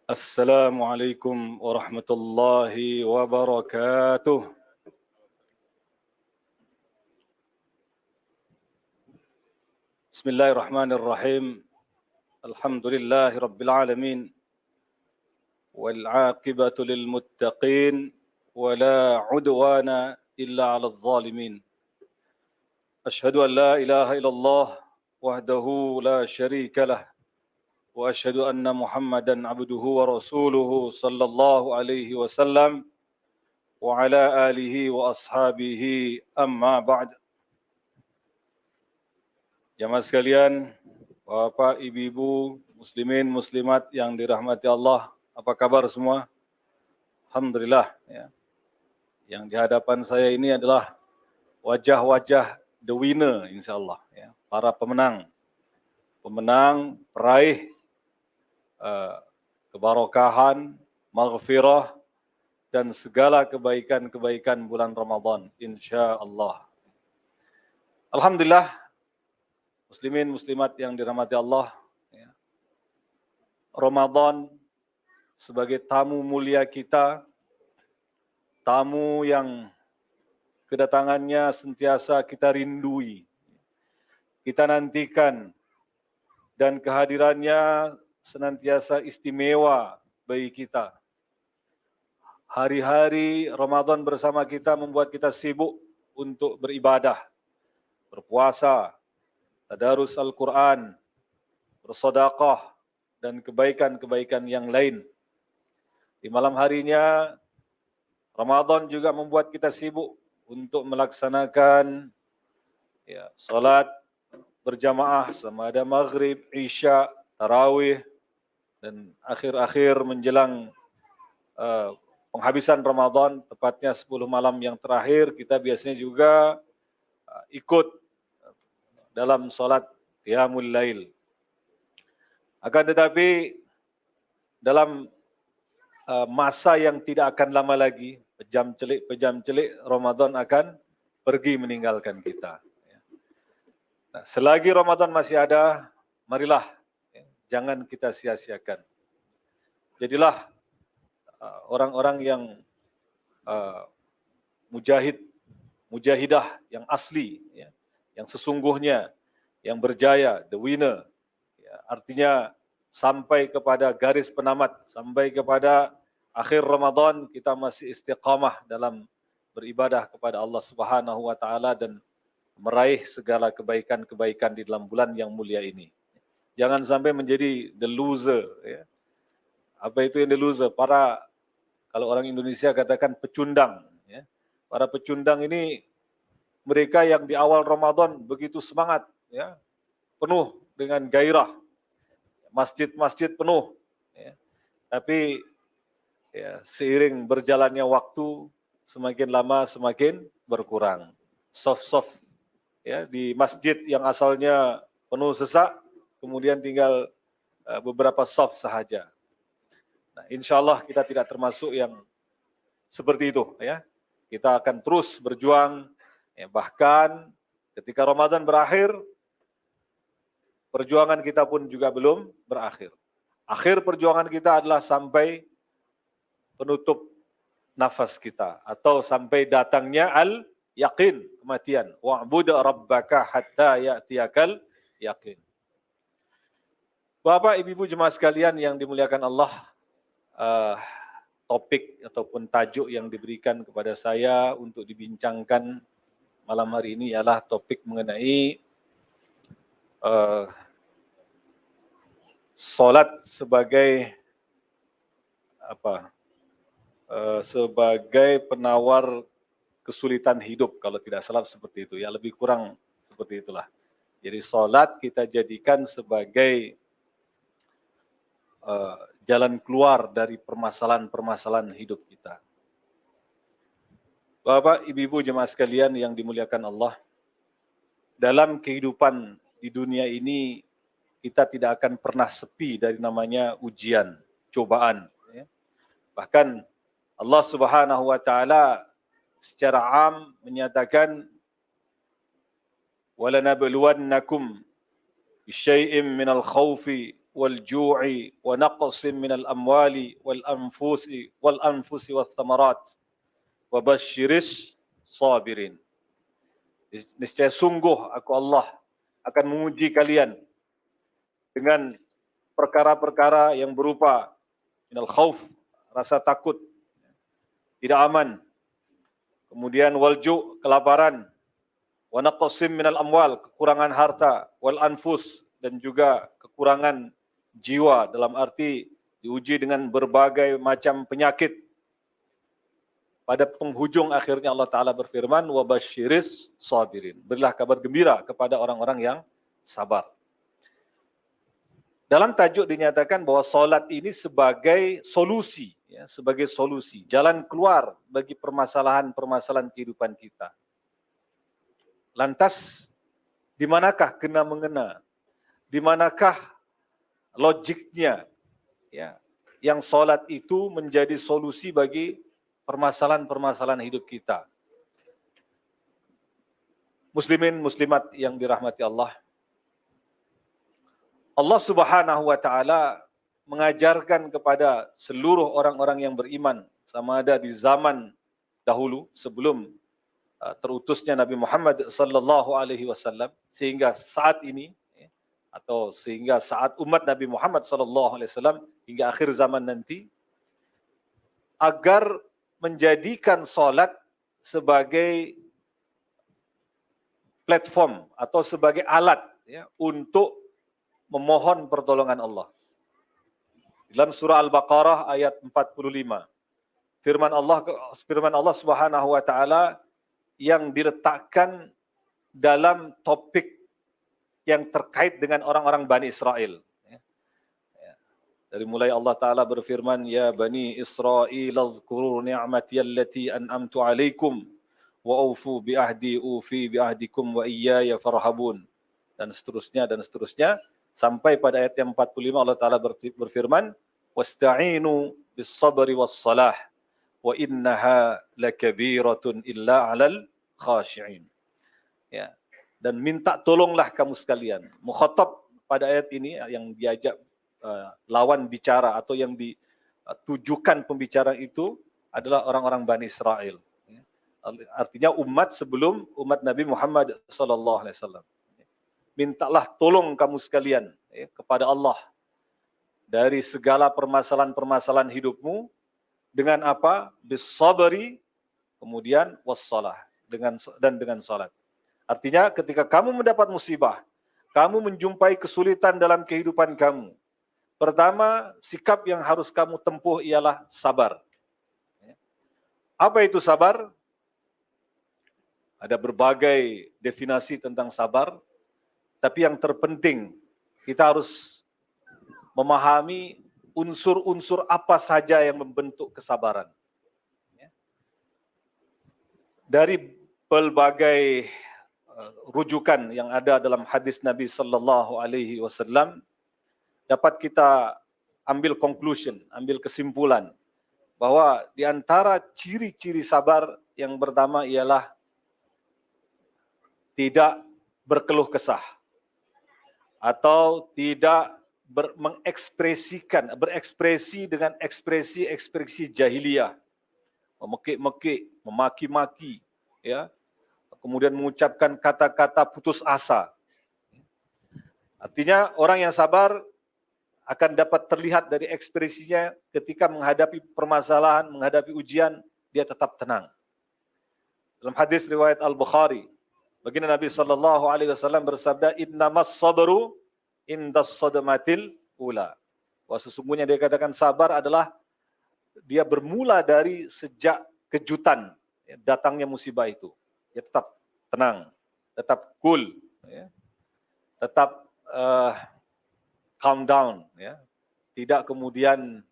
Assalamualaikum warahmatullahi wabarakatuh. Bismillahirrahmanirrahim. Alhamdulillahi rabbil alamin. Wal 'aqibatu lil muttaqin wa la 'udwana illa 'alal zalimin. Ashhadu an la ilaha illallah wahdahu la syarika lah wa ashhadu anna Muhammadan 'abduhu wa rasuluhu sallallahu alaihi wasallam wa ala alihi wa ashabihi amma ba'd. Jamaah sekalian, Bapak, Ibu, muslimin, muslimat yang dirahmati Allah, apa kabar semua? Alhamdulillah. Ya. Yang di hadapan saya ini adalah wajah-wajah the winner, insyaAllah. Ya. Para pemenang, peraih kebarokahan, maghfirah, dan segala kebaikan-kebaikan bulan Ramadan, insyaAllah. Alhamdulillah, muslimin, muslimat yang dirahmati Allah, ya. Ramadan sebagai tamu mulia kita, tamu yang kedatangannya sentiasa kita rindui, kita nantikan, dan kehadirannya senantiasa istimewa bagi kita. Hari-hari Ramadan bersama kita membuat kita sibuk untuk beribadah, berpuasa, tadarus Al-Quran, bersedekah, dan kebaikan-kebaikan yang lain. Di malam harinya, Ramadan juga membuat kita sibuk untuk melaksanakan salat berjamaah sama ada maghrib, isya, tarawih, dan akhir-akhir menjelang penghabisan Ramadan, tepatnya 10 malam yang terakhir, kita biasanya juga ikut dalam salat qiyamul lail. Akan tetapi dalam masa yang tidak akan lama lagi, pejam celik Ramadan akan pergi meninggalkan kita. Nah, selagi Ramadan masih ada, marilah jangan kita sia-siakan. Jadilah orang-orang yang mujahidah yang asli, yang sesungguhnya, yang berjaya, the winner. Artinya sampai kepada garis penamat, sampai kepada akhir Ramadan kita masih istiqamah dalam beribadah kepada Allah Subhanahu wa taala dan meraih segala kebaikan-kebaikan di dalam bulan yang mulia ini. Jangan sampai menjadi the loser. Ya. Apa itu yang the loser? Kalau orang Indonesia katakan pecundang. Ya. Para pecundang ini mereka yang di awal Ramadan begitu semangat, ya, penuh dengan gairah. Masjid-masjid penuh. Ya. Tapi seiring berjalannya waktu, semakin lama semakin berkurang. Soft-soft. Ya, di masjid yang asalnya penuh sesak, kemudian tinggal beberapa soft sahaja. Nah, insya Allah kita tidak termasuk yang seperti itu. Ya. Kita akan terus berjuang, bahkan ketika Ramadan berakhir, perjuangan kita pun juga belum berakhir. Akhir perjuangan kita adalah sampai penutup nafas kita, atau sampai datangnya al-yaqin, kematian. Wa'bud rabbaka hatta ya'tiyakal yaqin. Bapak, Ibu, jemaah sekalian yang dimuliakan Allah, topik ataupun tajuk yang diberikan kepada saya untuk dibincangkan malam hari ini ialah topik mengenai solat sebagai sebagai penawar kesulitan hidup, kalau tidak salah seperti itu, ya, lebih kurang seperti itulah. Jadi solat kita jadikan sebagai jalan keluar dari permasalahan-permasalahan hidup kita. Bapak, Ibu, jemaah sekalian yang dimuliakan Allah, dalam kehidupan di dunia ini kita tidak akan pernah sepi dari namanya ujian, cobaan. Ya. Bahkan Allah Subhanahu wa taala secara am menyatakan walanabluwannakum bisyai'im minal khaufi والجوع ونقص من الأموال والأنفس والثمرات وبشر الصابرين. Niscaya sungguh aku Allah akan menguji kalian dengan perkara-perkara yang berupa minal khauf, rasa takut, tidak aman, kemudian walju, kelaparan, wa naqsim minal amwal, kekurangan harta, wal anfus, dan juga kekurangan jiwa, dalam arti diuji dengan berbagai macam penyakit. Pada penghujung akhirnya Allah Ta'ala berfirman, wa basyiris sabirin, berilah kabar gembira kepada orang-orang yang sabar. Dalam tajuk dinyatakan bahwa solat ini sebagai solusi, ya, sebagai solusi, jalan keluar bagi permasalahan-permasalahan kehidupan kita. Lantas, di manakah kena mengena? Di manakah logiknya, ya, yang solat itu menjadi solusi bagi permasalahan-permasalahan hidup kita? Muslimin, muslimat yang dirahmati Allah, Allah Subhanahu wa Ta'ala mengajarkan kepada seluruh orang-orang yang beriman, sama ada di zaman dahulu sebelum terutusnya Nabi Muhammad sallallahu alaihi wasallam, sehingga saat ini, atau sehingga saat umat Nabi Muhammad sallallahu alaihi wasallam hingga akhir zaman nanti, agar menjadikan salat sebagai platform atau sebagai alat, ya, untuk memohon pertolongan Allah. Dalam surah Al-Baqarah ayat 45, firman Allah Subhanahu wa Ta'ala yang diletakkan dalam topik yang terkait dengan orang-orang Bani Israel. Dari mulai Allah Ta'ala berfirman, ya Bani Israel azkuru ni'mati allati an'amtu alaikum wa awfu bi'ahdi ufi bi'ahdikum wa iyaya farhabun, dan seterusnya dan seterusnya, sampai pada ayat yang 45 Allah Ta'ala berfirman, wasta'inu bis sabri was salah wa innaha lakabiratun illa 'alal khashi'in. Ya, dan minta tolonglah kamu sekalian. Mukhatab pada ayat ini yang diajak lawan bicara atau yang ditujukan pembicaraan itu adalah orang-orang Bani Israel. Artinya umat sebelum umat Nabi Muhammad sallallahu alaihi wasallam. Mintalah tolong kamu sekalian, ya, kepada Allah dari segala permasalahan-permasalahan hidupmu dengan apa? Bis-sabri, kemudian was-shalah, dengan salat. Artinya ketika kamu mendapat musibah, kamu menjumpai kesulitan dalam kehidupan kamu, pertama sikap yang harus kamu tempuh ialah sabar. Apa itu sabar? Ada berbagai definisi tentang sabar. Tapi yang terpenting, kita harus memahami unsur-unsur apa saja yang membentuk kesabaran. Dari berbagai rujukan yang ada dalam hadis Nabi sallallahu alaihi wasallam, dapat kita ambil conclusion, ambil kesimpulan bahwa di antara ciri-ciri sabar yang pertama ialah tidak berkeluh kesah, atau tidak berekspresi dengan ekspresi jahiliyah, memekik-mekik, memaki-maki, ya, kemudian mengucapkan kata-kata putus asa. Artinya orang yang sabar akan dapat terlihat dari ekspresinya ketika menghadapi permasalahan, menghadapi ujian, dia tetap tenang. Dalam hadis riwayat Al-Bukhari, baginda Nabi sallallahu alaihi wasallam bersabda, innamas sabru indas sadmatil ula. Bahwa sesungguhnya dia katakan sabar adalah dia bermula dari sejak kejutan, ya, datangnya musibah itu. Dia tetap tenang, tetap cool, ya, tetap calm down, ya, tidak kemudian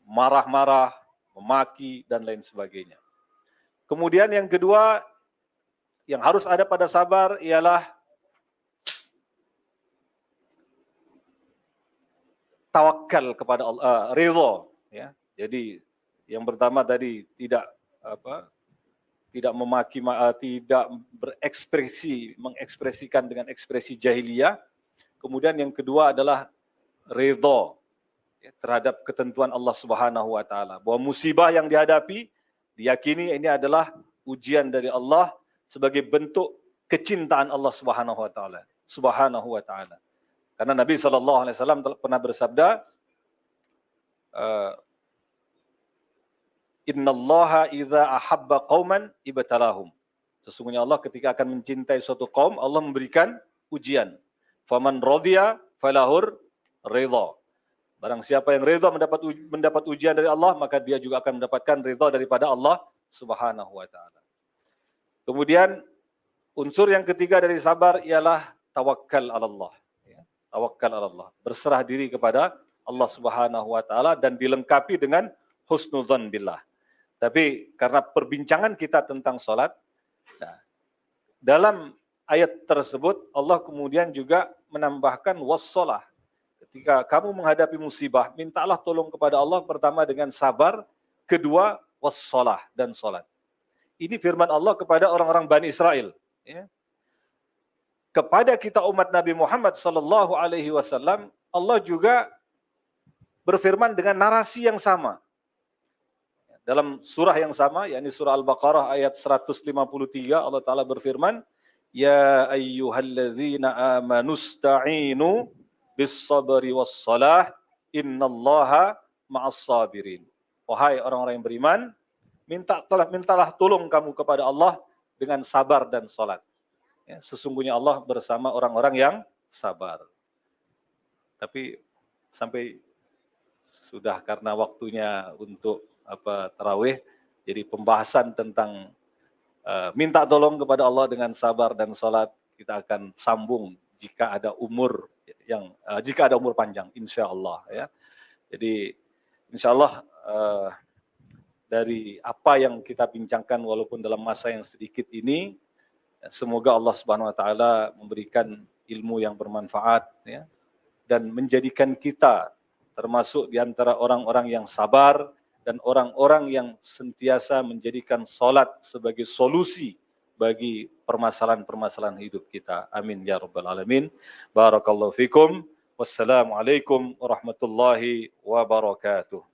marah-marah, memaki dan lain sebagainya. Kemudian yang kedua yang harus ada pada sabar ialah tawakal kepada Allah, ridha, ya. Jadi yang pertama tadi tidak mengekspresikan dengan ekspresi jahiliyah. kemudian yang kedua adalah ridha terhadap ketentuan Allah Subhanahu wa taala. Bahwa musibah yang dihadapi diyakini ini adalah ujian dari Allah sebagai bentuk kecintaan Allah Subhanahu wa taala. Subhanahu wa taala. Karena Nabi SAW pernah bersabda, Innallaha idza ahabba qauman ibtalahum. Sesungguhnya Allah ketika akan mencintai suatu kaum, Allah memberikan ujian. Faman radiya falahur ridha. Barang siapa yang ridha mendapat ujian dari Allah, maka dia juga akan mendapatkan ridha daripada Allah Subhanahu wa taala. Kemudian unsur yang ketiga dari sabar ialah tawakkal 'ala Allah. Tawakkal 'ala Allah, berserah diri kepada Allah Subhanahu wa taala dan dilengkapi dengan husnudzon billah. Tapi karena perbincangan kita tentang salat, dalam ayat tersebut Allah kemudian juga menambahkan wassalah. Ketika kamu menghadapi musibah, mintalah tolong kepada Allah pertama dengan sabar, kedua wassalah dan salat. Ini firman Allah kepada orang-orang Bani Israel. Ya. Kepada kita umat Nabi Muhammad sallallahu alaihi wasallam, Allah juga berfirman dengan narasi yang sama. Dalam surah yang sama, yakni surah Al-Baqarah ayat 153, Allah Ta'ala berfirman, Ya ayyuhalladzina amanusta'inu bis-sabri was-salah, innallaha ma'as-sabirin. Wahai orang-orang yang beriman, mintalah tolong kamu kepada Allah dengan sabar dan salat. Ya, sesungguhnya Allah bersama orang-orang yang sabar. Tapi sampai sudah karena waktunya untuk tarawih, jadi pembahasan tentang minta tolong kepada Allah dengan sabar dan salat kita akan sambung jika ada umur panjang, insya Allah ya. Jadi insya Allah dari apa yang kita bincangkan walaupun dalam masa yang sedikit ini, semoga Allah Subhanahu Wa Taala memberikan ilmu yang bermanfaat ya, dan menjadikan kita termasuk di antara orang-orang yang sabar dan orang-orang yang sentiasa menjadikan salat sebagai solusi bagi permasalahan-permasalahan hidup kita. Amin ya rabbal alamin. Barakallahu fikum. Wassalamualaikum warahmatullahi wabarakatuh.